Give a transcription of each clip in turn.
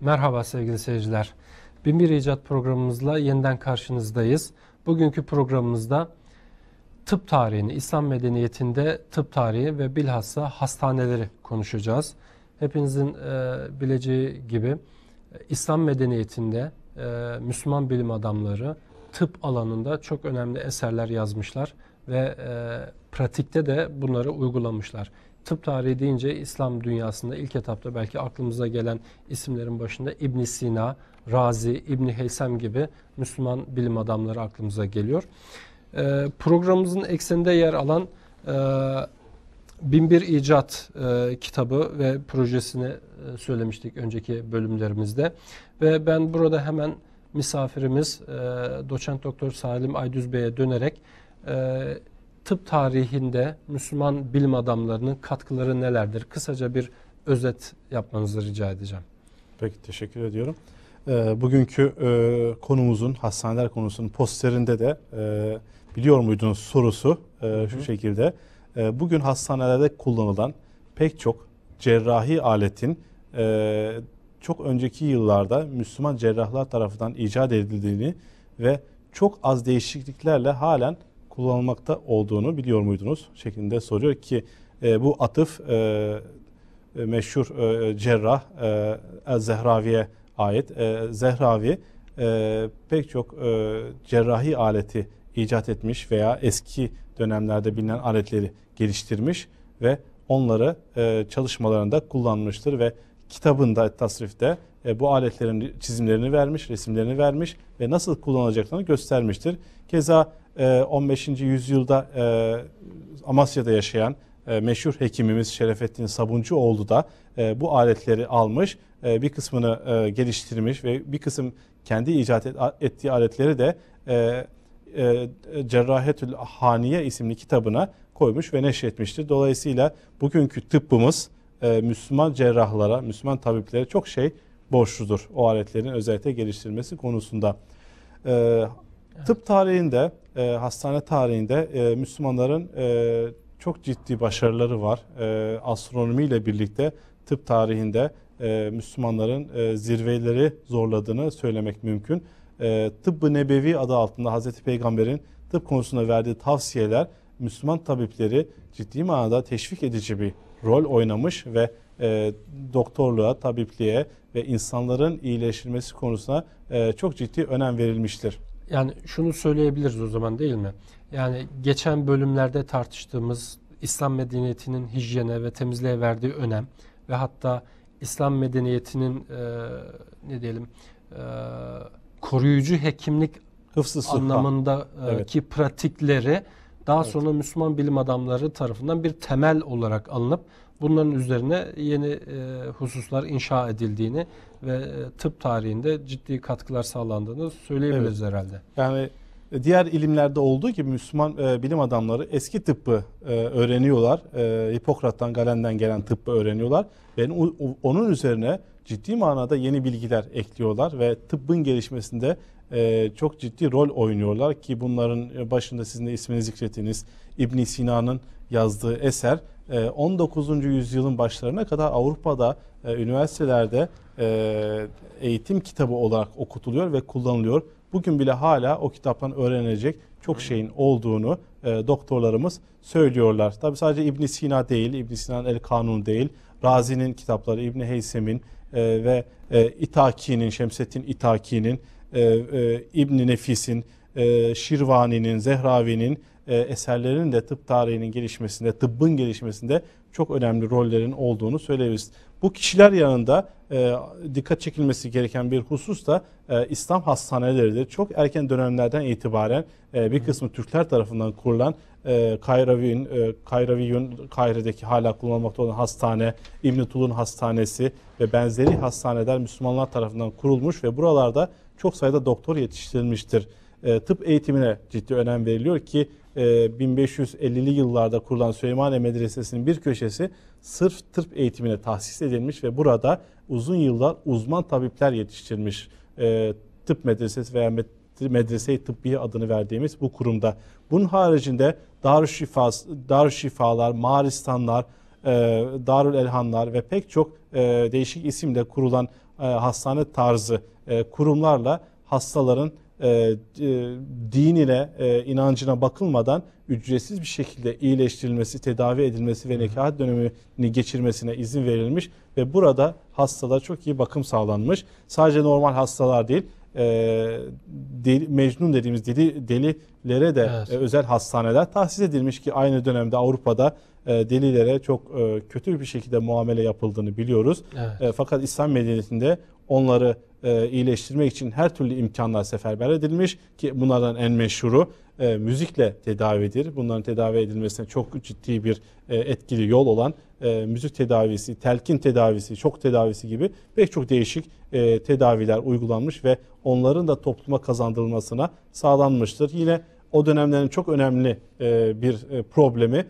Merhaba sevgili seyirciler. Binbir İcat programımızla yeniden karşınızdayız. Bugünkü programımızda tıp tarihini, İslam medeniyetinde tıp tarihi ve bilhassa hastaneleri konuşacağız. Hepinizin bileceği gibi İslam medeniyetinde Müslüman bilim adamları tıp alanında çok önemli eserler yazmışlar ve pratikte de bunları uygulamışlar. Tıp tarihi deyince İslam dünyasında ilk etapta belki aklımıza gelen isimlerin başında İbn Sina, Razi, İbn Heysem gibi Müslüman bilim adamları aklımıza geliyor. Programımızın ekseninde yer alan Binbir İcat kitabı ve projesini söylemiştik önceki bölümlerimizde. Ve ben burada hemen misafirimiz Doçent Doktor Salim Aydüz Bey'e dönerek tıp tarihinde Müslüman bilim adamlarının katkıları nelerdir? Kısaca bir özet yapmanızı rica edeceğim. Peki, teşekkür ediyorum. Bugünkü konumuzun, hastaneler konusunun posterinde de biliyor muydunuz sorusu şu şekilde. Bugün hastanelerde kullanılan pek çok cerrahi aletin çok önceki yıllarda Müslüman cerrahlar tarafından icat edildiğini ve çok az değişikliklerle halen kullanılmakta olduğunu biliyor muydunuz şeklinde soruyor ki bu atıf meşhur cerrah El-Zehravi'ye ait. Zehravi pek çok cerrahi aleti icat etmiş veya eski dönemlerde bilinen aletleri geliştirmiş ve onları çalışmalarında kullanmıştır ve kitabında, tasrifte bu aletlerin çizimlerini vermiş, resimlerini vermiş ve nasıl kullanılacaklarını göstermiştir. Keza 15. yüzyılda Amasya'da yaşayan meşhur hekimimiz Şerefettin Sabuncuoğlu da bu aletleri almış, bir kısmını geliştirmiş ve bir kısım kendi icat ettiği aletleri de Cerrahetül Haniye isimli kitabına koymuş ve neşretmiştir. Dolayısıyla bugünkü tıbbımız Müslüman cerrahlara, Müslüman tabiplere çok şey borçludur o aletlerin özellikle geliştirilmesi konusunda. Tıp tarihinde, hastane tarihinde Müslümanların çok ciddi başarıları var. Astronomi ile birlikte tıp tarihinde Müslümanların zirveleri zorladığını söylemek mümkün. Tıbb-ı Nebevi adı altında Hazreti Peygamber'in tıp konusunda verdiği tavsiyeler Müslüman tabipleri ciddi manada teşvik edici bir rol oynamış ve doktorluğa, tabipliğe ve insanların iyileştirilmesi konusuna çok ciddi önem verilmiştir. Yani şunu söyleyebiliriz o zaman, değil mi? Yani geçen bölümlerde tartıştığımız İslam medeniyetinin hijyene ve temizliğe verdiği önem ve hatta İslam medeniyetinin koruyucu hekimlik anlamındaki pratikleri daha sonra Müslüman bilim adamları tarafından bir temel olarak alınıp bunların üzerine yeni hususlar inşa edildiğini ve tıp tarihinde ciddi katkılar sağlandığını söyleyebiliriz herhalde. Yani diğer ilimlerde olduğu gibi Müslüman bilim adamları eski tıbbı öğreniyorlar. Hipokrat'tan, Galen'den gelen tıbbı öğreniyorlar ve onun üzerine ciddi manada yeni bilgiler ekliyorlar ve tıbbın gelişmesinde çok ciddi rol oynuyorlar ki bunların başında sizin de ismini zikrettiğiniz İbn Sina'nın yazdığı eser 19. yüzyılın başlarına kadar Avrupa'da üniversitelerde eğitim kitabı olarak okutuluyor ve kullanılıyor. Bugün bile hala o kitaptan öğrenilecek çok şeyin olduğunu doktorlarımız söylüyorlar. Tabi sadece İbn Sina değil, İbn Sina'nın El Kanun değil, Razi'nin kitapları, İbn Heysem'in ve İtaki'nin, Şemseddin İtaki'nin, İbn Nefis'in, Şirvani'nin, Zehravi'nin eserlerinin de tıp tarihinin gelişmesinde, tıbbın gelişmesinde çok önemli rollerin olduğunu söyleyebiliriz. Bu kişiler yanında dikkat çekilmesi gereken bir husus da İslam hastaneleridir. Çok erken dönemlerden itibaren bir kısmı Türkler tarafından kurulan Kayraviyun, Kahire'deki hala kullanılmakta olan hastane, İbn Tulun Hastanesi ve benzeri hastaneler Müslümanlar tarafından kurulmuş ve buralarda çok sayıda doktor yetiştirilmiştir. Tıp eğitimine ciddi önem veriliyor ki 1550'li yıllarda kurulan Süleymaniye Medresesi'nin bir köşesi sırf tıp eğitimine tahsis edilmiş ve burada uzun yıllar uzman tabipler yetiştirilmiş. Tıp medresesi veya Medrese-i Tıbbiye adını verdiğimiz bu kurumda. Bunun haricinde Darüşşifalar, Maristanlar, Darül Elhanlar ve pek çok değişik isimle kurulan hastane tarzı kurumlarla hastaların dinine, inancına bakılmadan ücretsiz bir şekilde iyileştirilmesi, tedavi edilmesi ve nekaat dönemini geçirmesine izin verilmiş ve burada hastalara çok iyi bakım sağlanmış. Sadece normal hastalar değil, mecnun dediğimiz delilere de özel hastaneler tahsis edilmiş ki aynı dönemde Avrupa'da delilere çok kötü bir şekilde muamele yapıldığını biliyoruz. Evet. Fakat İslam medeniyetinde onları iyileştirmek için her türlü imkanlar seferber edilmiş ki bunlardan en meşhuru müzikle tedavidir. Bunların tedavi edilmesine çok ciddi bir etkili yol olan müzik tedavisi, telkin tedavisi, şok tedavisi gibi pek çok değişik tedaviler uygulanmış ve onların da topluma kazandırılmasına sağlanmıştır. Yine o dönemlerin çok önemli bir problemi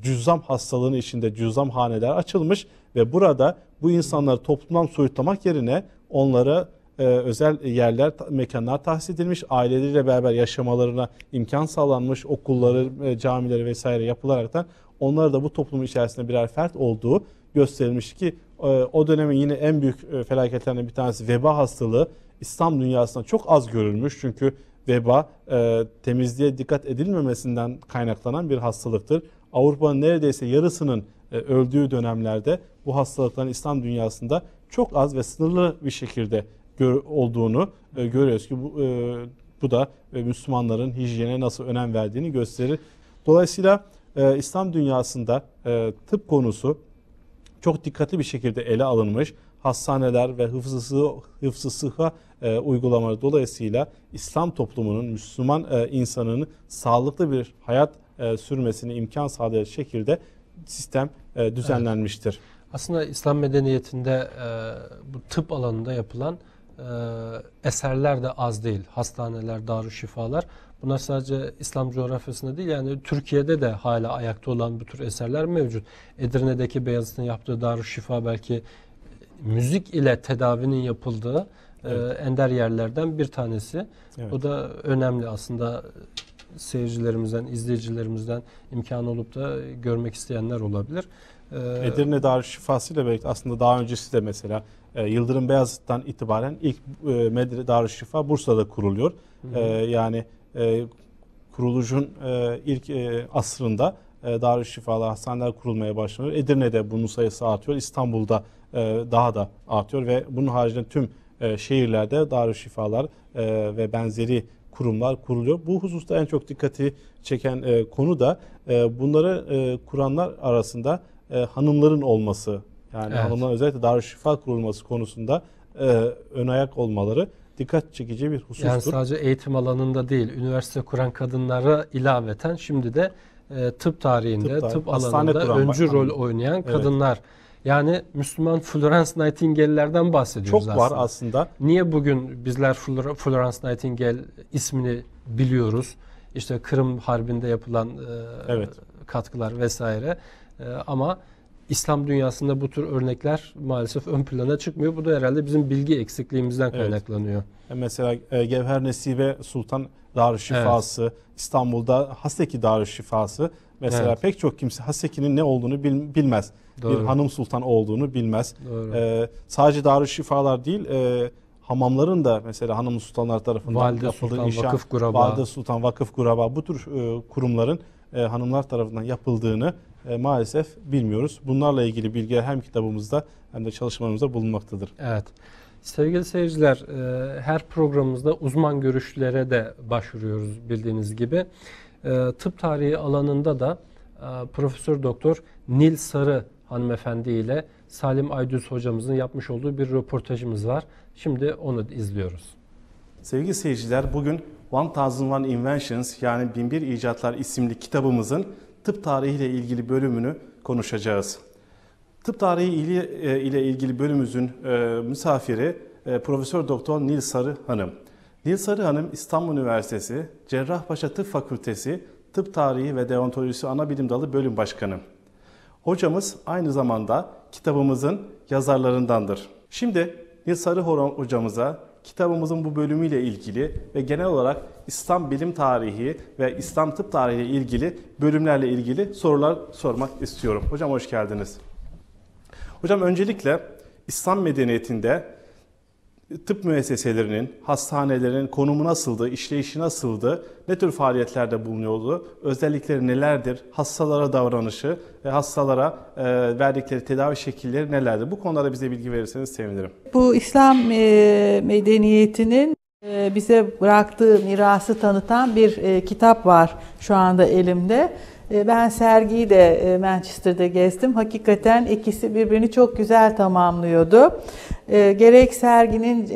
cüzzam hastalığının içinde cüzzam haneler açılmış ve burada bu insanları toplumdan soyutlamak yerine onlara özel yerler, mekanlar tahsis edilmiş, aileleriyle beraber yaşamalarına imkan sağlanmış, okulları, camileri vesaire yapılaraktan onları da bu toplumun içerisinde birer fert olduğu gösterilmiş ki o dönemin yine en büyük felaketlerinden bir tanesi veba hastalığı İslam dünyasında çok az görülmüş. Çünkü veba temizliğe dikkat edilmemesinden kaynaklanan bir hastalıktır. Avrupa'nın neredeyse yarısının öldüğü dönemlerde bu hastalıkların İslam dünyasında çok az ve sınırlı bir şekilde olduğunu görüyoruz ki bu da Müslümanların hijyene nasıl önem verdiğini gösterir. Dolayısıyla İslam dünyasında tıp konusu çok dikkatli bir şekilde ele alınmış. Hastaneler ve hıfzı sıhha uygulamaları dolayısıyla İslam toplumunun, Müslüman insanının sağlıklı bir hayat sürmesine imkan sağlayacak şekilde sistem düzenlenmiştir. Evet. Aslında İslam medeniyetinde bu tıp alanında yapılan eserler de az değil. Hastaneler, darüşşifalar. Bunlar sadece İslam coğrafyasında değil, yani Türkiye'de de hala ayakta olan bu tür eserler mevcut. Edirne'deki Beyazıt'ın yaptığı darüşşifa belki müzik ile tedavinin yapıldığı ender yerlerden bir tanesi. Evet. Bu da önemli aslında. Seyircilerimizden, izleyicilerimizden imkanı olup da görmek isteyenler olabilir. Edirne Darüşşifası ile birlikte aslında daha öncesi de mesela Yıldırım Beyazıt'tan itibaren ilk Darüşşifa Bursa'da kuruluyor. Yani kuruluşun ilk asrında Darüşşifalar, hastaneler kurulmaya başlanıyor. Edirne'de bunun sayısı artıyor. İstanbul'da daha da artıyor ve bunun haricinde tüm şehirlerde Darüşşifalar ve benzeri kurumlar kuruluyor. Bu hususta en çok dikkati çeken konu da bunları kuranlar arasında hanımların olması. Yani evet, hanımların özellikle Darüşşifa kurulması konusunda ön ayak olmaları dikkat çekici bir husustur. Yani sadece eğitim alanında değil, üniversite kuran kadınlara ilaveten şimdi de tıp tarihinde, tıp alanında öncü rol oynayan kadınlar. Evet. Yani Müslüman Florence Nightingale'lerden bahsediyoruz çok aslında. Çok var aslında. Niye bugün bizler Florence Nightingale ismini biliyoruz? İşte Kırım Harbi'nde yapılan evet, katkılar vesaire. Ama İslam dünyasında bu tür örnekler maalesef ön plana çıkmıyor. Bu da herhalde bizim bilgi eksikliğimizden kaynaklanıyor. Evet. Mesela Gevher Nesibe Sultan Darüşşifası, evet, İstanbul'da Haseki Darüşşifası. Mesela evet, pek çok kimse Haseki'nin ne olduğunu bilmez. Doğru. Bir hanım sultan olduğunu bilmez. Sadece Darüşşifalar değil, hamamların da mesela hanım sultanlar tarafından Valide Sultan Vakıf Guraba, Valide Sultan Vakıf Guraba bu tür kurumların hanımlar tarafından yapıldığını maalesef bilmiyoruz. Bunlarla ilgili bilgiler hem kitabımızda hem de çalışmalarımızda bulunmaktadır. Evet. Sevgili seyirciler, her programımızda uzman görüşlere de başvuruyoruz bildiğiniz gibi. Tıp tarihi alanında da Profesör Doktor Nil Sarı hanımefendi ile Salim Aydüz hocamızın yapmış olduğu bir röportajımız var. Şimdi onu izliyoruz. Sevgili seyirciler, bugün 1001 Inventions yani 1001 İcatlar isimli kitabımızın tıp tarihi ile ilgili bölümünü konuşacağız. Tıp tarihi ile ilgili bölümümüzün misafiri Profesör Doktor Nil Sarı Hanım. Nil Sarı Hanım İstanbul Üniversitesi Cerrahpaşa Tıp Fakültesi Tıp Tarihi ve Deontolojisi Anabilim Dalı Bölüm Başkanı. Hocamız aynı zamanda kitabımızın yazarlarındandır. Şimdi Nil Sarı hocamıza kitabımızın bu bölümüyle ilgili ve genel olarak İslam bilim tarihi ve İslam tıp tarihi ile ilgili bölümlerle ilgili sorular sormak istiyorum. Hocam hoş geldiniz. Hocam öncelikle İslam medeniyetinde tıp müesseselerinin, hastanelerin konumu nasıldı, işleyişi nasıldı, ne tür faaliyetlerde bulunuyordu, özellikleri nelerdir, hastalara davranışı ve hastalara verdikleri tedavi şekilleri nelerdir? Bu konularda bize bilgi verirseniz sevinirim. Bu İslam medeniyetinin bize bıraktığı mirası tanıtan bir kitap var şu anda elimde. Ben sergiyi de Manchester'da gezdim. Hakikaten ikisi birbirini çok güzel tamamlıyordu. Gerek serginin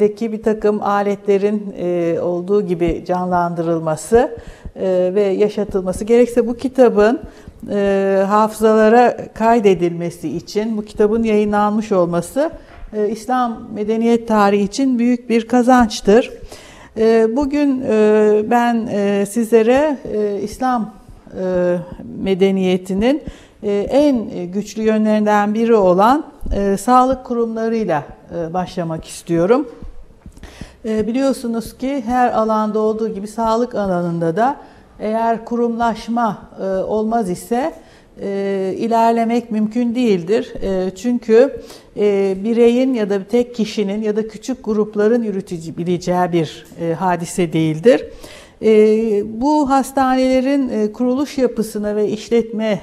deki bir takım aletlerin olduğu gibi canlandırılması ve yaşatılması, gerekse bu kitabın hafızalara kaydedilmesi için bu kitabın yayınlanmış olması İslam medeniyet tarihi için büyük bir kazançtır. Bugün ben sizlere İslam medeniyetinin en güçlü yönlerinden biri olan sağlık kurumlarıyla başlamak istiyorum. Biliyorsunuz ki her alanda olduğu gibi sağlık alanında da eğer kurumlaşma olmaz ise ilerlemek mümkün değildir. Çünkü bireyin ya da tek kişinin ya da küçük grupların yürütebileceği bir hadise değildir. Bu hastanelerin kuruluş yapısına ve işletme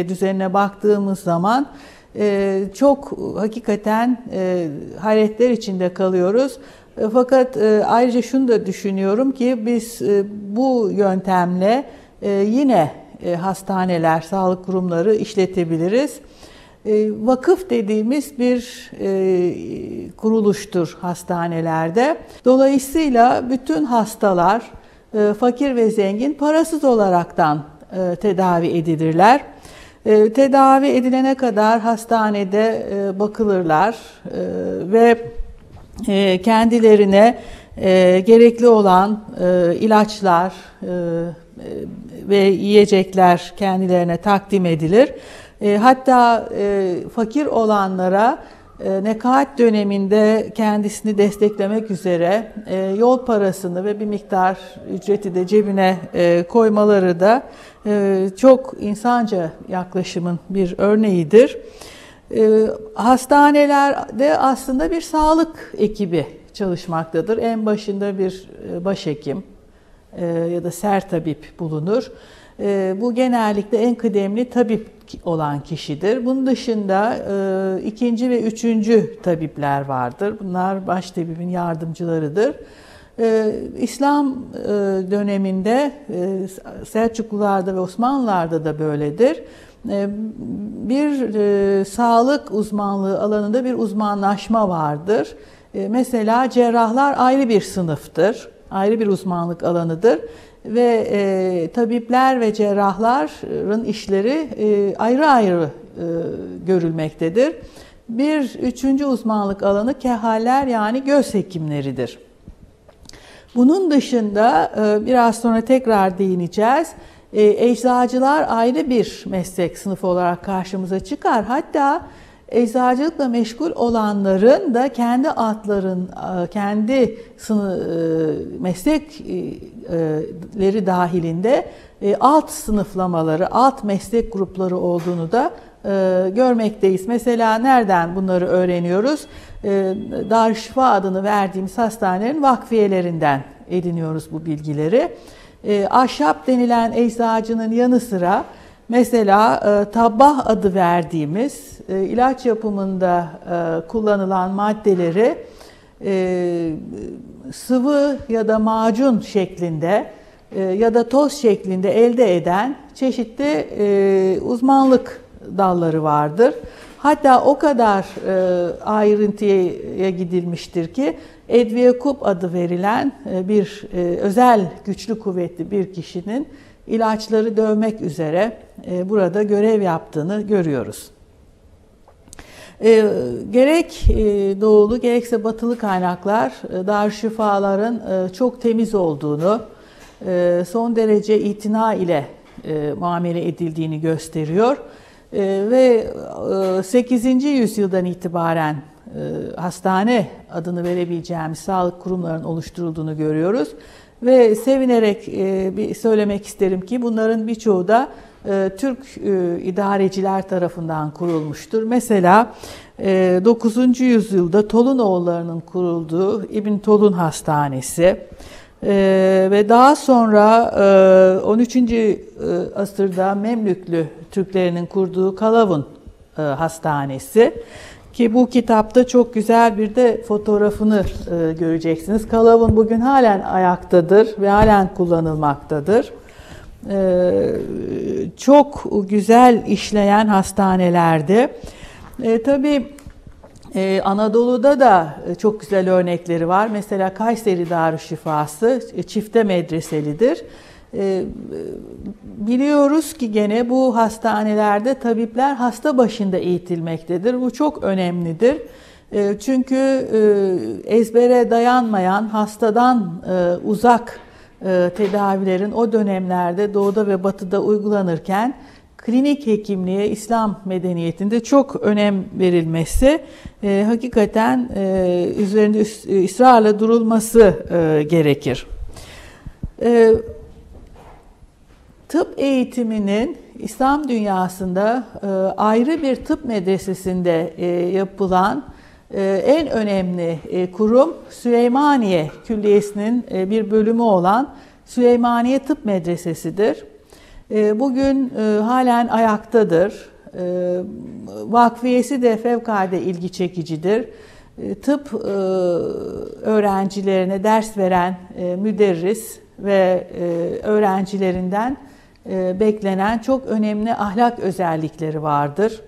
düzenine baktığımız zaman çok hakikaten hayretler içinde kalıyoruz. Fakat ayrıca şunu da düşünüyorum ki biz bu yöntemle yine hastaneler, sağlık kurumları işletebiliriz. Vakıf dediğimiz bir kuruluştur hastanelerde. Dolayısıyla bütün hastalar, fakir ve zengin, parasız olaraktan tedavi edilirler. Tedavi edilene kadar hastanede bakılırlar ve kendilerine gerekli olan ilaçlar ve yiyecekler kendilerine takdim edilir. Hatta fakir olanlara nekaat döneminde kendisini desteklemek üzere yol parasını ve bir miktar ücreti de cebine koymaları da çok insanca yaklaşımın bir örneğidir. Hastanelerde aslında bir sağlık ekibi çalışmaktadır. En başında bir başhekim ya da sertabip bulunur. Bu genellikle en kıdemli tabip olan kişidir. Bunun dışında ikinci ve üçüncü tabipler vardır. Bunlar baş tabibin yardımcılarıdır. İslam döneminde Selçuklularda ve Osmanlılarda da böyledir. Bir sağlık uzmanlığı alanında bir uzmanlaşma vardır. Mesela cerrahlar ayrı bir sınıftır, ayrı bir uzmanlık alanıdır ve tabipler ve cerrahların işleri ayrı ayrı görülmektedir. Bir üçüncü uzmanlık alanı kehaller yani göz hekimleridir. Bunun dışında biraz sonra tekrar değineceğiz. Eczacılar ayrı bir meslek sınıfı olarak karşımıza çıkar. Hatta eczacılıkla meşgul olanların da kendi kendi meslekleri dahilinde alt sınıflamaları, alt meslek grupları olduğunu da görmekteyiz. Mesela nereden bunları öğreniyoruz? Darüşşifa adını verdiğimiz hastanelerin vakfiyelerinden ediniyoruz bu bilgileri. Ahşap denilen eczacının yanı sıra mesela tabbah adı verdiğimiz ilaç yapımında kullanılan maddeleri sıvı ya da macun şeklinde ya da toz şeklinde elde eden çeşitli uzmanlık dalları vardır. Hatta o kadar ayrıntıya gidilmiştir ki Edviye Kup adı verilen bir özel güçlü kuvvetli bir kişinin ilaçları dövmek üzere burada görev yaptığını görüyoruz. Gerek doğulu gerekse batılı kaynaklar darüşşifaların çok temiz olduğunu, son derece itina ile muamele edildiğini gösteriyor. Ve 8. yüzyıldan itibaren hastane adını verebileceğimiz sağlık kurumlarının oluşturulduğunu görüyoruz. Ve sevinerek söylemek isterim ki bunların birçoğu da Türk idareciler tarafından kurulmuştur. Mesela 9. yüzyılda Tolunoğullarının kurulduğu İbn Tolun Hastanesi ve daha sonra 13. asırda Memlüklü Türklerinin kurduğu Kalavun Hastanesi, ki bu kitapta çok güzel bir de fotoğrafını göreceksiniz. Kalavun bugün halen ayaktadır ve halen kullanılmaktadır. Çok güzel işleyen hastanelerde. Tabii Anadolu'da da çok güzel örnekleri var. Mesela Kayseri Darüşşifası çifte medreselidir. Biliyoruz ki gene bu hastanelerde tabipler hasta başında eğitilmektedir. Bu çok önemlidir. Çünkü ezbere dayanmayan, hastadan uzak tedavilerin o dönemlerde Doğu'da ve Batı'da uygulanırken klinik hekimliğe İslam medeniyetinde çok önem verilmesi, hakikaten üzerinde ısrarla durulması gerekir. Tıp eğitiminin İslam dünyasında ayrı bir tıp medresesinde yapılan en önemli kurum Süleymaniye Külliyesi'nin bir bölümü olan Süleymaniye Tıp Medresesi'dir. Bugün halen ayaktadır. Vakfiyesi de fevkalade ilgi çekicidir. Tıp öğrencilerine ders veren müderris ve öğrencilerinden beklenen çok önemli ahlak özellikleri vardır.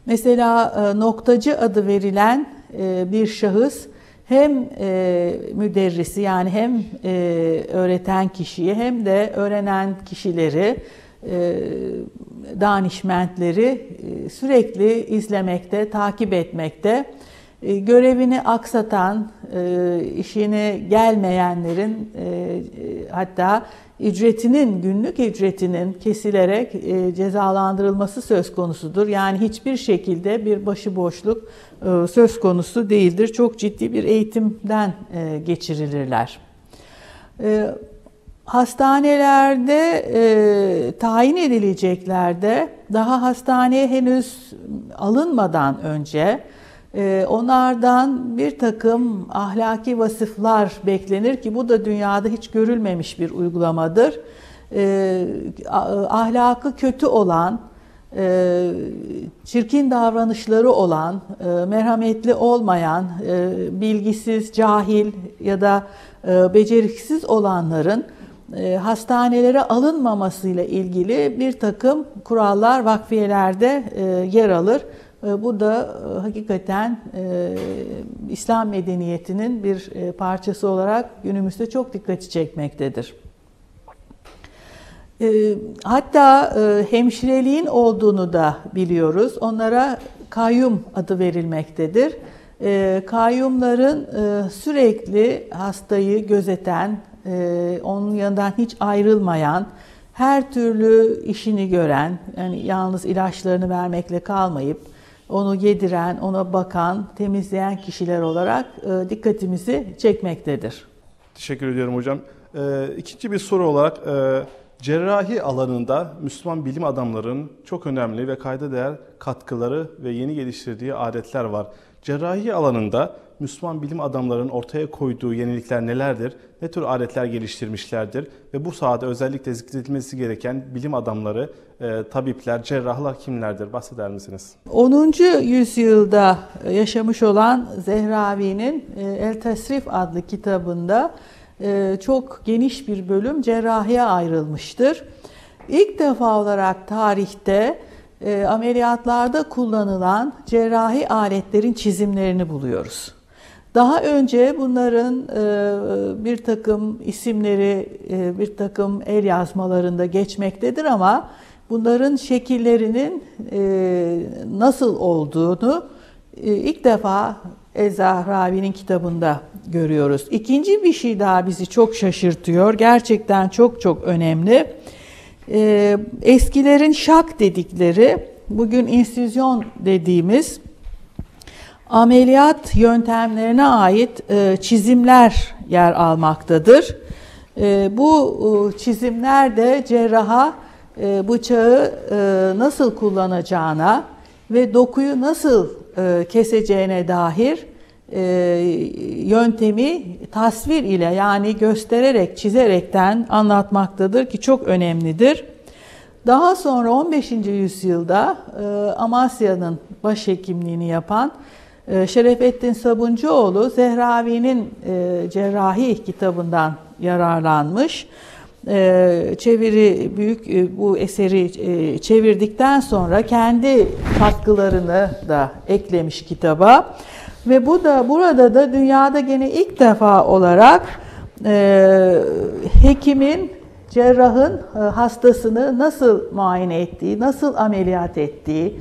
Mesela noktacı adı verilen bir şahıs hem müderrisi, yani hem öğreten kişiyi hem de öğrenen kişileri, danişmentleri sürekli izlemekte, takip etmekte. Görevini aksatan, işine gelmeyenlerin hatta günlük ücretinin kesilerek cezalandırılması söz konusudur. Yani hiçbir şekilde bir başıboşluk söz konusu değildir. Çok ciddi bir eğitimden geçirilirler. Hastanelerde tayin edileceklerde daha hastaneye henüz alınmadan önce onlardan bir takım ahlaki vasıflar beklenir ki bu da dünyada hiç görülmemiş bir uygulamadır. Ahlakı kötü olan, çirkin davranışları olan, merhametli olmayan, bilgisiz, cahil ya da beceriksiz olanların hastanelere alınmamasıyla ilgili bir takım kurallar vakfiyelerde yer alır. Bu da hakikaten İslam medeniyetinin bir parçası olarak günümüzde çok dikkati çekmektedir. Hatta hemşireliğin olduğunu da biliyoruz. Onlara kayyum adı verilmektedir. Kayyumların sürekli hastayı gözeten, onun yanından hiç ayrılmayan, her türlü işini gören, yani yalnız ilaçlarını vermekle kalmayıp onu yediren, ona bakan, temizleyen kişiler olarak dikkatimizi çekmektedir. Teşekkür ediyorum hocam. İkinci bir soru olarak cerrahi alanında Müslüman bilim adamlarının çok önemli ve kayda değer katkıları ve yeni geliştirdiği aletler var. Cerrahi alanında Müslüman bilim adamlarının ortaya koyduğu yenilikler nelerdir? Ne tür aletler geliştirmişlerdir? Ve bu sahada özellikle zikredilmesi gereken bilim adamları, tabipler, cerrahlar kimlerdir? Bahseder misiniz? 10. yüzyılda yaşamış olan Zehravi'nin El Tesrif adlı kitabında çok geniş bir bölüm cerrahiye ayrılmıştır. İlk defa olarak tarihte ameliyatlarda kullanılan cerrahi aletlerin çizimlerini buluyoruz. Daha önce bunların bir takım isimleri, bir takım el yazmalarında geçmektedir ama bunların şekillerinin nasıl olduğunu ilk defa El-Zahravi'nin kitabında görüyoruz. İkinci bir şey daha bizi çok şaşırtıyor. Gerçekten çok çok önemli. Eskilerin şak dedikleri, bugün insüzyon dediğimiz ameliyat yöntemlerine ait çizimler yer almaktadır. Bu çizimler de cerraha bıçağı nasıl kullanacağına ve dokuyu nasıl keseceğine dair yöntemi tasvir ile, yani göstererek, çizerekten anlatmaktadır ki çok önemlidir. Daha sonra 15. yüzyılda Amasya'nın başhekimliğini yapan Şerefettin Sabuncuoğlu Zehravi'nin Cerrahi kitabından yararlanmış. Bu eseri çevirdikten sonra kendi katkılarını da eklemiş kitaba ve burada da dünyada gene ilk defa olarak hekimin, cerrahın hastasını nasıl muayene ettiği, nasıl ameliyat ettiği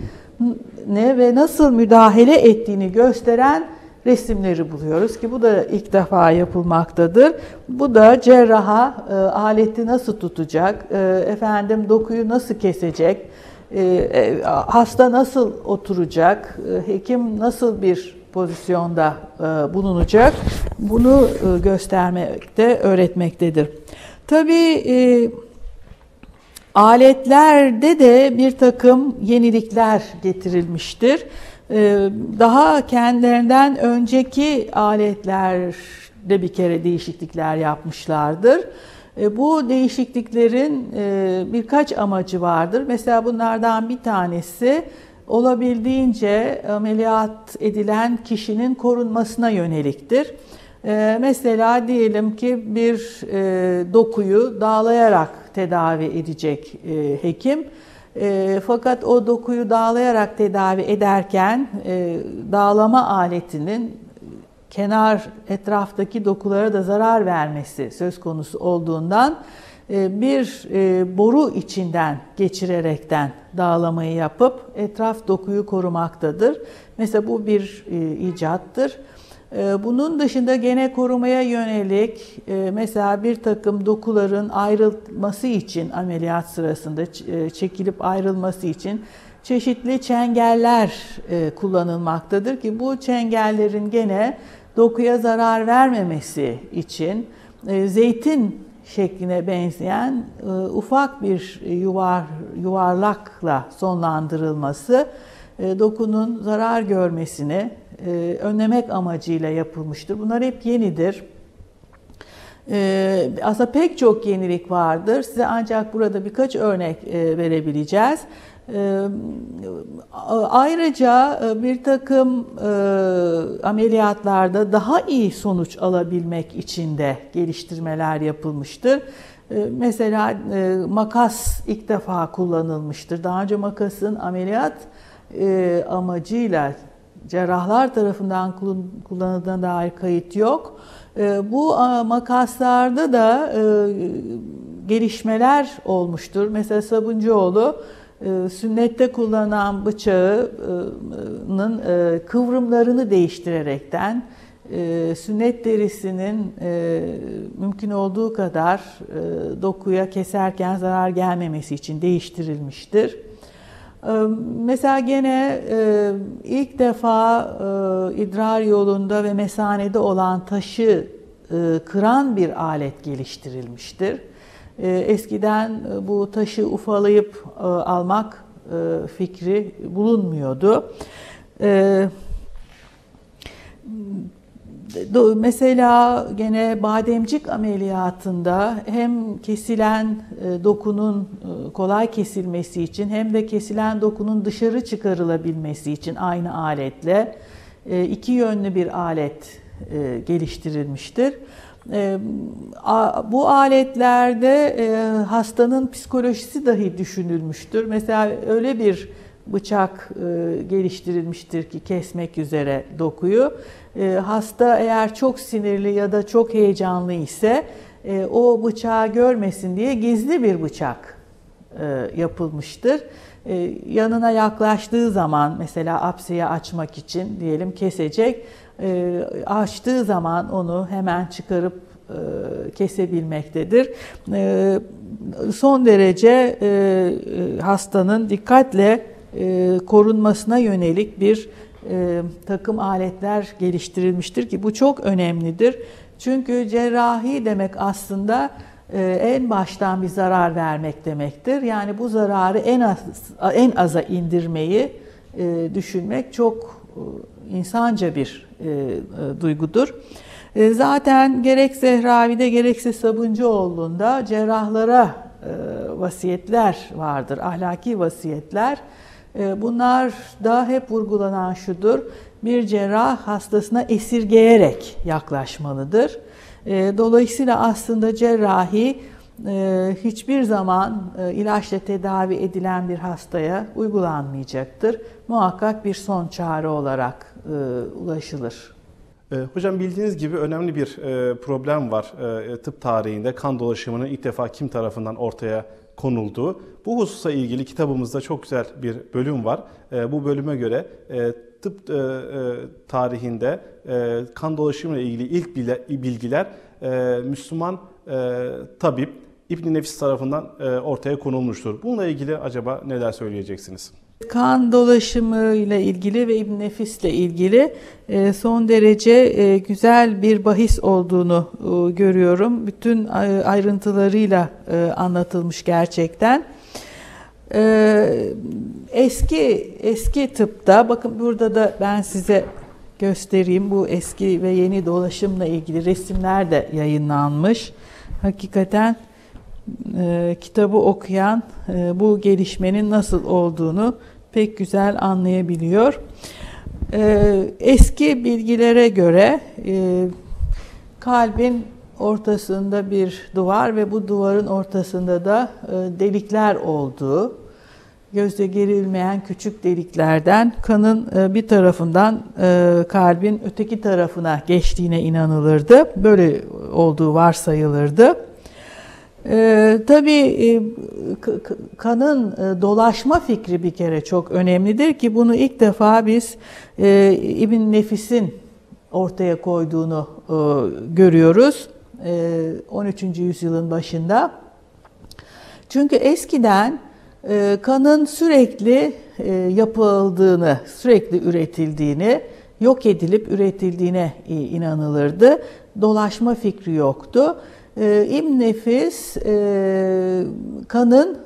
ve nasıl müdahale ettiğini gösteren resimleri buluyoruz ki bu da ilk defa yapılmaktadır. Bu da cerraha aleti nasıl tutacak, dokuyu nasıl kesecek, hasta nasıl oturacak, hekim nasıl bir pozisyonda bulunacak, bunu göstermekte, öğretmektedir. Tabii aletlerde de bir takım yenilikler getirilmiştir. Daha kendilerinden önceki aletlerde bir kere değişiklikler yapmışlardır. Bu değişikliklerin birkaç amacı vardır. Mesela bunlardan bir tanesi olabildiğince ameliyat edilen kişinin korunmasına yöneliktir. Mesela diyelim ki bir dokuyu dağlayarak tedavi edecek hekim. Fakat o dokuyu dağlayarak tedavi ederken dağlama aletinin etraftaki dokulara da zarar vermesi söz konusu olduğundan bir boru içinden geçirerekten dağlamayı yapıp etraf dokuyu korumaktadır. Mesela bu bir icattır. Bunun dışında gene korumaya yönelik mesela bir takım dokuların ayrılması için, ameliyat sırasında çekilip ayrılması için çeşitli çengeller kullanılmaktadır ki bu çengellerin gene dokuya zarar vermemesi için zeytin şekline benzeyen ufak bir yuvarlakla sonlandırılması dokunun zarar görmesini önlemek amacıyla yapılmıştır. Bunlar hep yenidir. Aslında pek çok yenilik vardır. Size ancak burada birkaç örnek verebileceğiz. Ayrıca bir takım ameliyatlarda daha iyi sonuç alabilmek için de geliştirmeler yapılmıştır. Mesela makas ilk defa kullanılmıştır. Daha önce makasın ameliyat amacıyla cerrahlar tarafından kullanıldığına dair kayıt yok. Bu makaslarda da gelişmeler olmuştur. Mesela Sabuncuoğlu sünnette kullanılan bıçağının kıvrımlarını değiştirerekten sünnet derisinin mümkün olduğu kadar dokuya keserken zarar gelmemesi için değiştirilmiştir. Mesela gene ilk defa idrar yolunda ve mesanede olan taşı kıran bir alet geliştirilmiştir. Eskiden bu taşı ufalayıp almak fikri bulunmuyordu. Mesela gene bademcik ameliyatında hem kesilen dokunun kolay kesilmesi için hem de kesilen dokunun dışarı çıkarılabilmesi için aynı aletle iki yönlü bir alet geliştirilmiştir. Bu aletlerde hastanın psikolojisi dahi düşünülmüştür. Mesela öyle bir bıçak geliştirilmiştir ki kesmek üzere dokuyu. Hasta eğer çok sinirli ya da çok heyecanlı ise o bıçağı görmesin diye gizli bir bıçak yapılmıştır. Yanına yaklaştığı zaman mesela apseyi açmak için diyelim kesecek, açtığı zaman onu hemen çıkarıp kesebilmektedir. Son derece hastanın dikkatle korunmasına yönelik bir takım aletler geliştirilmiştir ki bu çok önemlidir. Çünkü cerrahi demek aslında en baştan bir zarar vermek demektir. Yani bu zararı en aza indirmeyi düşünmek çok insanca bir duygudur. Zaten gerek Zehravi'de gerekse Sabuncuoğlu'nda cerrahlara vasiyetler vardır, ahlaki vasiyetler. Bunlar da hep vurgulanan şudur: bir cerrah hastasına esirgeyerek yaklaşmalıdır. Dolayısıyla aslında cerrahi hiçbir zaman ilaçla tedavi edilen bir hastaya uygulanmayacaktır. Muhakkak bir son çare olarak ulaşılır. Hocam, bildiğiniz gibi önemli bir problem var tıp tarihinde. Kan dolaşımının ilk defa kim tarafından ortaya konulduğu. Bu hususa ilgili kitabımızda çok güzel bir bölüm var. Bu bölüme göre tıp tarihinde kan dolaşımıyla ilgili ilk bilgiler Müslüman tabip İbn Nefis tarafından ortaya konulmuştur. Bununla ilgili acaba neler söyleyeceksiniz? Kan dolaşımı ile ilgili ve İbn Nefis ile ilgili son derece güzel bir bahis olduğunu görüyorum. Bütün ayrıntılarıyla anlatılmış gerçekten. Eski tıpta, bakın burada da ben size göstereyim, bu eski ve yeni dolaşımla ilgili resimler de yayınlanmış. Hakikaten kitabı okuyan bu gelişmenin nasıl olduğunu pek güzel anlayabiliyor. Eski bilgilere göre kalbin ortasında bir duvar ve bu duvarın ortasında da delikler olduğu, gözle görülmeyen küçük deliklerden kanın bir tarafından kalbin öteki tarafına geçtiğine inanılırdı. Böyle olduğu varsayılırdı. Tabii kanın dolaşma fikri bir kere çok önemlidir ki bunu ilk defa biz İbn Nefis'in ortaya koyduğunu görüyoruz 13. yüzyılın başında. Çünkü eskiden kanın sürekli yapıldığını, sürekli üretildiğini, yok edilip üretildiğine inanılırdı. Dolaşma fikri yoktu. İbn Nefis kanın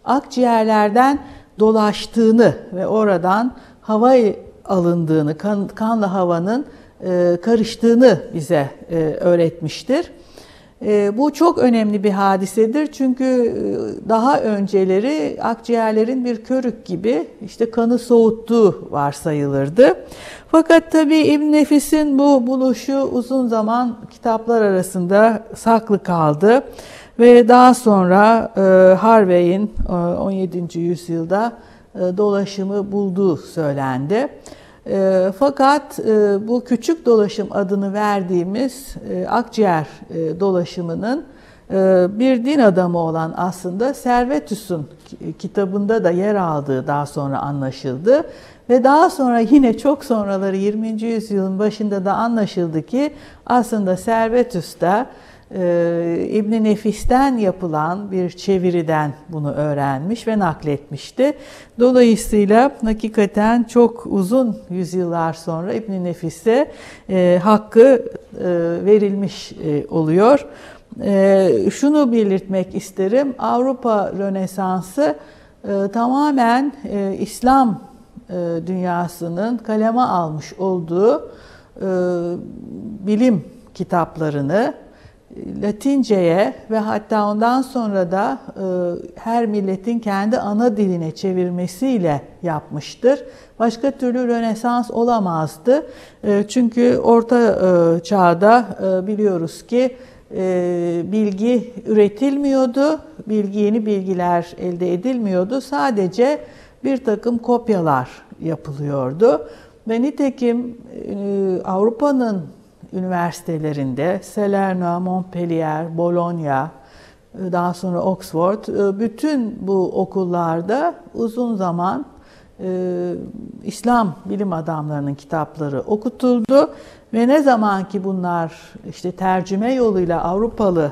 akciğerlerden dolaştığını ve oradan hava alındığını, kanla havanın karıştığını bize öğretmiştir. Bu çok önemli bir hadisedir çünkü daha önceleri akciğerlerin bir körük gibi işte kanı soğuttuğu varsayılırdı. Fakat tabii İbn Nefis'in bu buluşu uzun zaman kitaplar arasında saklı kaldı ve daha sonra Harvey'in 17. yüzyılda dolaşımı bulduğu söylendi. Fakat bu küçük dolaşım adını verdiğimiz akciğer dolaşımının bir din adamı olan aslında Servetus'un kitabında da yer aldığı daha sonra anlaşıldı. Ve daha sonra yine çok sonraları 20. yüzyılın başında da anlaşıldı ki aslında Servetus da İbn Nefis'ten yapılan bir çeviriden bunu öğrenmiş ve nakletmişti. Dolayısıyla hakikaten çok uzun yüzyıllar sonra İbn Nefis'e hakkı verilmiş oluyor. Şunu belirtmek isterim, Avrupa Rönesansı tamamen İslam dünyasının kaleme almış olduğu bilim kitaplarını Latince'ye ve hatta ondan sonra da her milletin kendi ana diline çevirmesiyle yapmıştır. Başka türlü Rönesans olamazdı. Çünkü Orta Çağ'da biliyoruz ki bilgi üretilmiyordu, yeni bilgiler elde edilmiyordu. Sadece bir takım kopyalar yapılıyordu. Ve nitekim Avrupa'nın üniversitelerinde Salerno, Montpellier, Bologna, daha sonra Oxford, bütün bu okullarda uzun zaman İslam bilim adamlarının kitapları okutuldu ve ne zaman ki bunlar işte tercüme yoluyla Avrupalı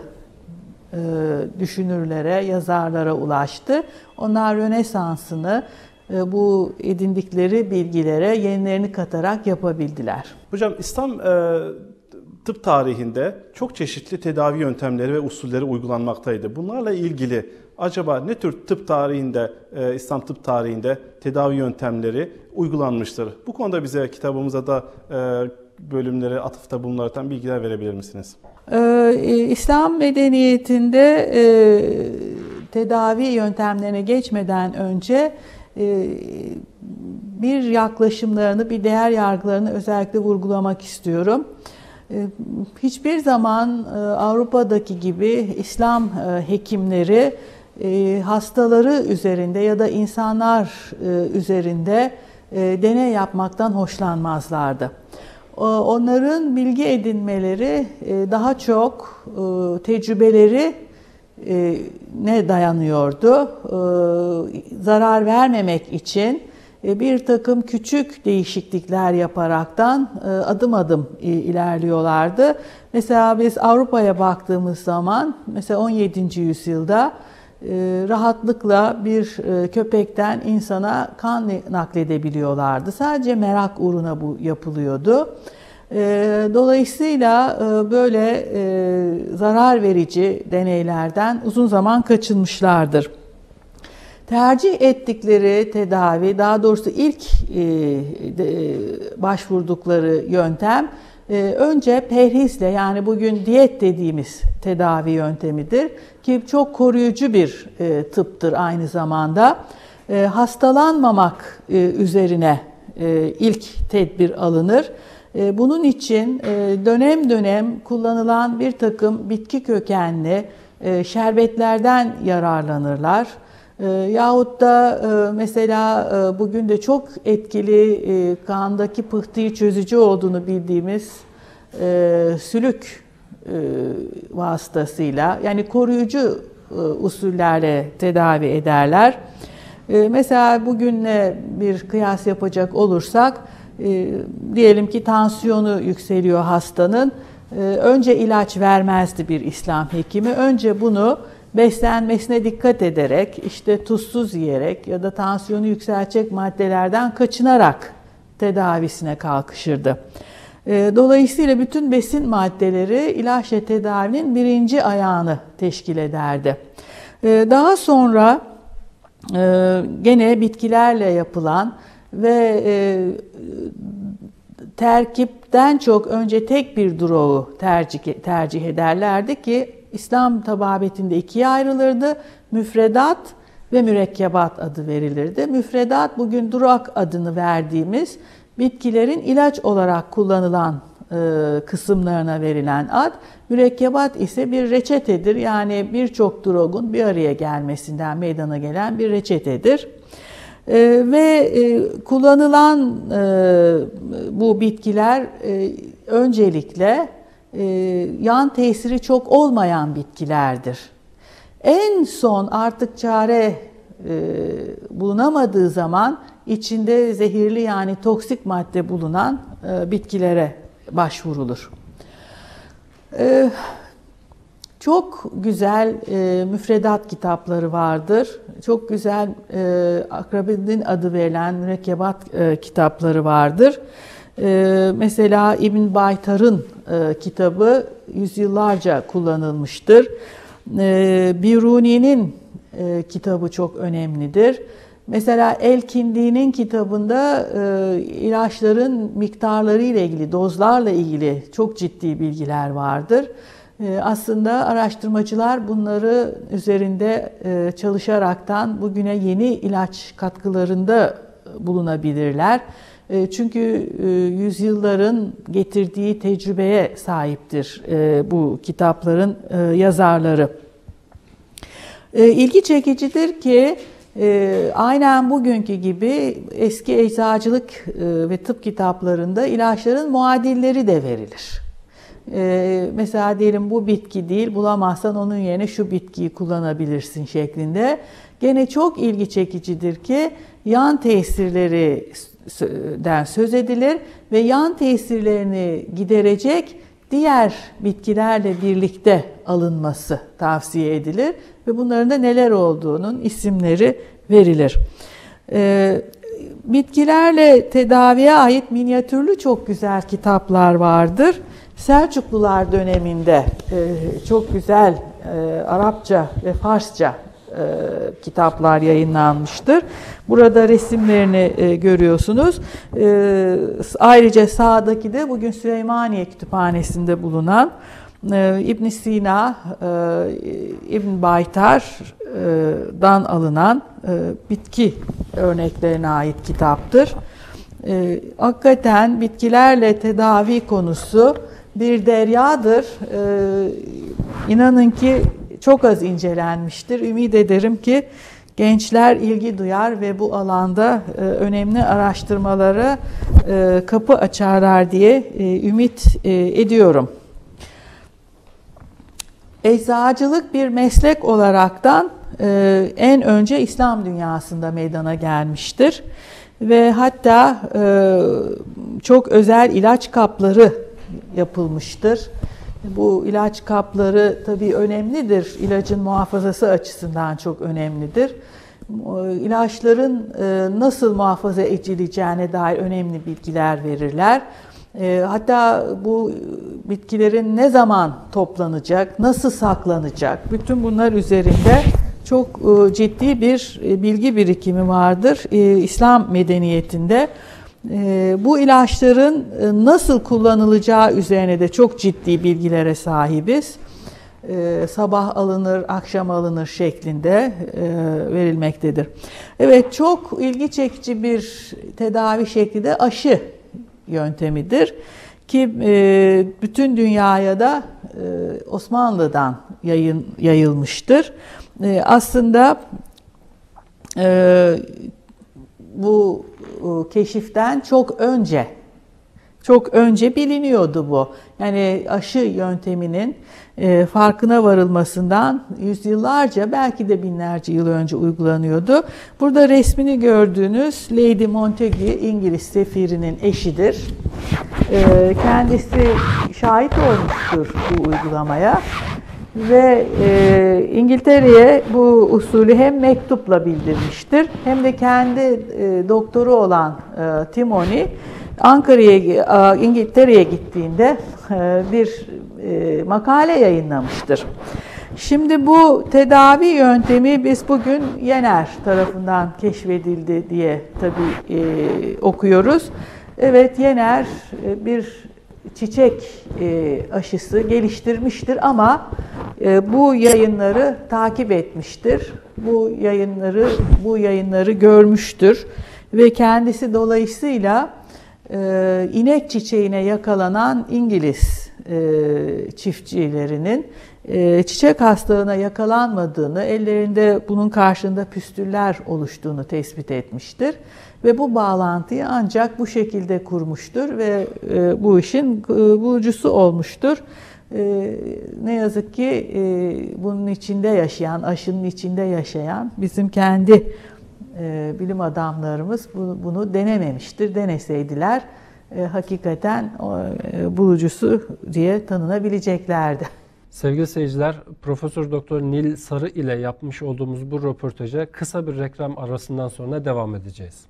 düşünürlere, yazarlara ulaştı, onlar Rönesans'ını bu edindikleri bilgilere yenilerini katarak yapabildiler. Hocam, İslam tıp tarihinde çok çeşitli tedavi yöntemleri ve usulleri uygulanmaktaydı. Bunlarla ilgili acaba ne tür tıp tarihinde, İslam tıp tarihinde tedavi yöntemleri uygulanmıştır? Bu konuda bize kitabımıza da bölümlere atıfta bulunarak bilgiler verebilir misiniz? İslam medeniyetinde tedavi yöntemlerine geçmeden önce bir yaklaşımlarını, bir değer yargılarını özellikle vurgulamak istiyorum. Hiçbir zaman Avrupa'daki gibi İslam hekimleri hastaları üzerinde ya da insanlar üzerinde deney yapmaktan hoşlanmazlardı. Onların bilgi edinmeleri daha çok tecrübeleri ne dayanıyordu? Zarar vermemek için bir takım küçük değişiklikler yaparaktan adım adım ilerliyorlardı. Mesela biz Avrupa'ya baktığımız zaman, mesela 17. yüzyılda rahatlıkla bir köpekten insana kan nakledebiliyorlardı. Sadece merak uğruna bu yapılıyordu. Dolayısıyla böyle zarar verici deneylerden uzun zaman kaçınmışlardır. Tercih ettikleri tedavi, daha doğrusu ilk başvurdukları yöntem önce perhizle, yani bugün diyet dediğimiz tedavi yöntemidir ki çok koruyucu bir tıptır aynı zamanda. Hastalanmamak üzerine ilk tedbir alınır. Bunun için dönem dönem kullanılan bir takım bitki kökenli şerbetlerden yararlanırlar. Yahut da mesela bugün de çok etkili kandaki pıhtıyı çözücü olduğunu bildiğimiz sülük vasıtasıyla, yani koruyucu usullerle tedavi ederler. Mesela bugünle bir kıyas yapacak olursak, diyelim ki tansiyonu yükseliyor hastanın. Önce ilaç vermezdi bir İslam hekimi. Önce bunu beslenmesine dikkat ederek, işte tuzsuz yiyerek ya da tansiyonu yükseltecek maddelerden kaçınarak tedavisine kalkışırdı. Dolayısıyla bütün besin maddeleri ilaçla tedavinin birinci ayağını teşkil ederdi. Daha sonra gene bitkilerle yapılan ve terkipten çok önce tek bir duruğu tercih ederlerdi ki İslam tababetinde ikiye ayrılırdı. Müfredat ve mürekkebat adı verilirdi. Müfredat, bugün durak adını verdiğimiz bitkilerin ilaç olarak kullanılan kısımlarına verilen ad. Mürekkebat ise bir reçetedir. Yani birçok duruğun bir araya gelmesinden meydana gelen bir reçetedir. Ve kullanılan bu bitkiler öncelikle yan tesiri çok olmayan bitkilerdir. En son artık çare bulunamadığı zaman içinde zehirli, yani toksik madde bulunan bitkilere başvurulur. Çok güzel müfredat kitapları vardır. Çok güzel Akrabedin adı verilen mürekkebat kitapları vardır. Mesela İbn Baytar'ın kitabı yüzyıllarca kullanılmıştır. Biruni'nin kitabı çok önemlidir. Mesela El-Kindi'nin kitabında ilaçların miktarları ile ilgili, dozlarla ilgili çok ciddi bilgiler vardır. Aslında araştırmacılar bunları üzerinde çalışaraktan bugüne yeni ilaç katkılarında bulunabilirler. Çünkü yüzyılların getirdiği tecrübeye sahiptir bu kitapların yazarları. İlgi çekicidir ki aynen bugünkü gibi eski eczacılık ve tıp kitaplarında ilaçların muadilleri de verilir. Mesela diyelim bu bitki değil, bulamazsan onun yerine şu bitkiyi kullanabilirsin şeklinde. Gene çok ilgi çekicidir ki yan tesirlerden söz edilir ve yan tesirlerini giderecek diğer bitkilerle birlikte alınması tavsiye edilir ve bunların da neler olduğunun isimleri verilir. Bitkilerle tedaviye ait minyatürlü çok güzel kitaplar vardır. Selçuklular döneminde çok güzel Arapça ve Farsça kitaplar yayınlanmıştır. Burada resimlerini görüyorsunuz. Ayrıca sağdaki de bugün Süleymaniye Kütüphanesi'nde bulunan İbn Sina, İbn Baytar'dan alınan bitki örneklerine ait kitaptır. Hakikaten bitkilerle tedavi konusu bir deryadır. İnanın ki çok az incelenmiştir. Ümit ederim ki gençler ilgi duyar ve bu alanda önemli araştırmalara kapı açarlar diye ümit ediyorum. Eczacılık bir meslek olaraktan en önce İslam dünyasında meydana gelmiştir. Ve hatta çok özel ilaç kapları yapılmıştır. Bu ilaç kapları tabii önemlidir. İlacın muhafazası açısından çok önemlidir. İlaçların nasıl muhafaza edileceğine dair önemli bilgiler verirler. Hatta bu bitkilerin ne zaman toplanacak, nasıl saklanacak, bütün bunlar üzerinde çok ciddi bir bilgi birikimi vardır İslam medeniyetinde. Bu ilaçların nasıl kullanılacağı üzerine de çok ciddi bilgilere sahibiz. Sabah alınır, akşam alınır şeklinde verilmektedir. Evet, çok ilgi çekici bir tedavi şekli de aşı yöntemidir. Ki bütün dünyaya da Osmanlı'dan yayılmıştır. Aslında bu keşiften çok önce biliniyordu bu. Yani aşı yönteminin farkına varılmasından yüzyıllarca, belki de binlerce yıl önce uygulanıyordu. Burada resmini gördüğünüz Lady Montagu, İngiliz sefirinin eşidir. Kendisi şahit olmuştur bu uygulamaya. Ve İngiltere'ye bu usulü hem mektupla bildirmiştir, hem de kendi doktoru olan Timony İngiltere'ye gittiğinde bir makale yayınlamıştır. Şimdi bu tedavi yöntemi biz bugün Jenner tarafından keşfedildi diye tabii okuyoruz. Evet, Jenner bir çiçek aşısı geliştirmiştir ama bu yayınları takip etmiştir. Bu yayınları görmüştür ve kendisi dolayısıyla inek çiçeğine yakalanan İngiliz çiftçilerinin çiçek hastalığına yakalanmadığını, ellerinde bunun karşında püstüller oluştuğunu tespit etmiştir. Ve bu bağlantıyı ancak bu şekilde kurmuştur ve bu işin bulucusu olmuştur. Ne yazık ki bunun içinde yaşayan, aşının içinde yaşayan bizim kendi bilim adamlarımız bunu denememiştir. Deneseydiler hakikaten bulucusu diye tanınabileceklerdi. Sevgili seyirciler, Profesör Doktor Nil Sarı ile yapmış olduğumuz bu röportaja kısa bir reklam arasından sonra devam edeceğiz.